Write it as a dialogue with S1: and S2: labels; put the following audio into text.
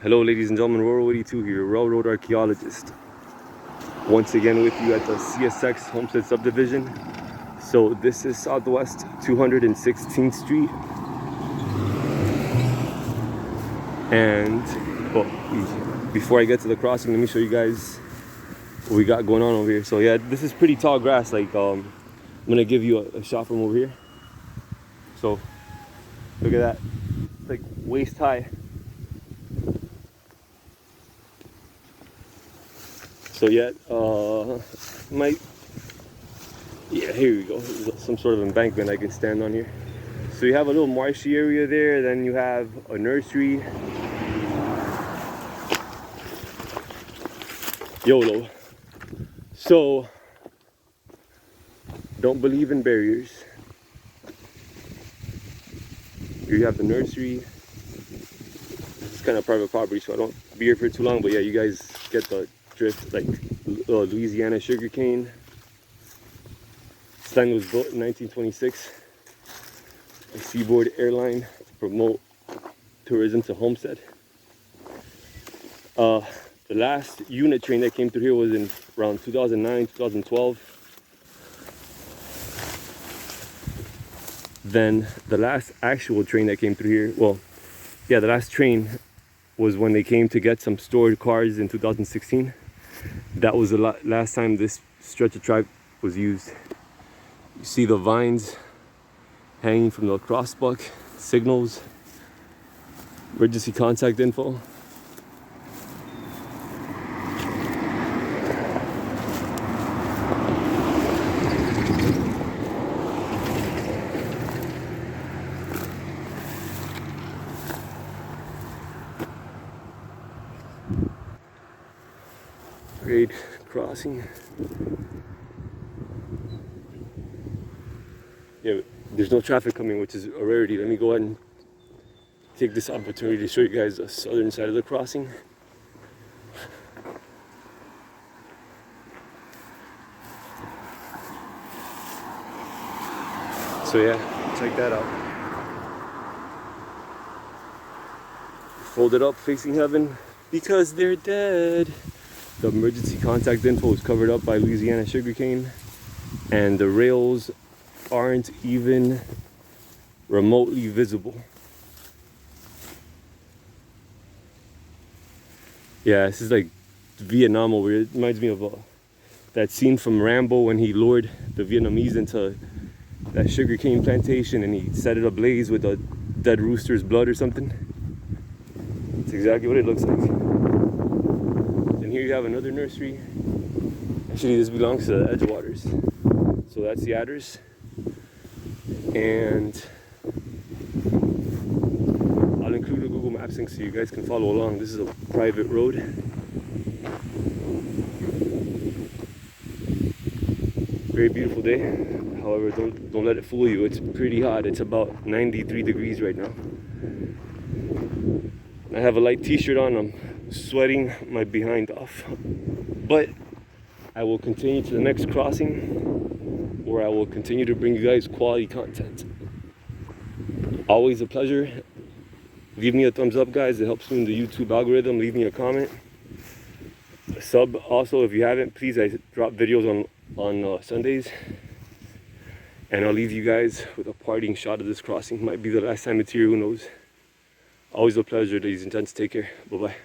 S1: Hello ladies and gentlemen, Rural82 here, railroad archaeologist. Once again with you at the CSX Homestead Subdivision. So this is Southwest 216th Street. And well, before I get to the crossing, let me show you guys what we got going on over here. So yeah, this is pretty tall grass. Like I'm gonna give you a shot from over here. So look at that, it's like waist high. So yeah, here we go. There's some sort of embankment I can stand on here. So you have a little marshy area there, then you have a nursery. YOLO. So, don't believe in barriers. Here you have the nursery. This is kind of private property, so I don't be here for too long, but yeah, you guys get the drift. Like Louisiana sugarcane. This land was built in 1926. A Seaboard Air Line to promote tourism to Homestead. The last unit train that came through here was in around 2009, 2012. Then the last actual train that came through here, well, yeah, the last train was when they came to get some stored cars in 2016. That was the last time this stretch of track was used. You see the vines hanging from the crossbuck, signals, emergency contact info. Grade crossing. Yeah, there's no traffic coming, which is a rarity. Let me go ahead and take this opportunity to show you guys the southern side of the crossing. So yeah, check that out. Folded up facing heaven because they're dead. The emergency contact info is covered up by Louisiana sugarcane, and the rails aren't even remotely visible. Yeah, this is like Vietnam over here. It reminds me of that scene from Rambo when he lured the Vietnamese into that sugarcane plantation and he set it ablaze with a dead rooster's blood or something. That's exactly what it looks like. And here you have another nursery. Actually, this belongs to the Edgewaters. So that's the adders. And I'll include a Google Maps link so you guys can follow along. This is a private road. Very beautiful day. However, don't let it fool you. It's pretty hot. It's about 93 degrees right now. I have a light t-shirt on. I'm sweating my behind off. But I will continue to the next crossing, where I will continue to bring you guys quality content. Always a pleasure. Leave me a thumbs up, guys. It helps me in the YouTube algorithm. Leave me a comment. A sub also, if you haven't, please. I drop videos on Sundays. And I'll leave you guys with a parting shot of this crossing. Might be the last time it's here, who knows. Always a pleasure, ladies and gents. Take care. Bye-bye.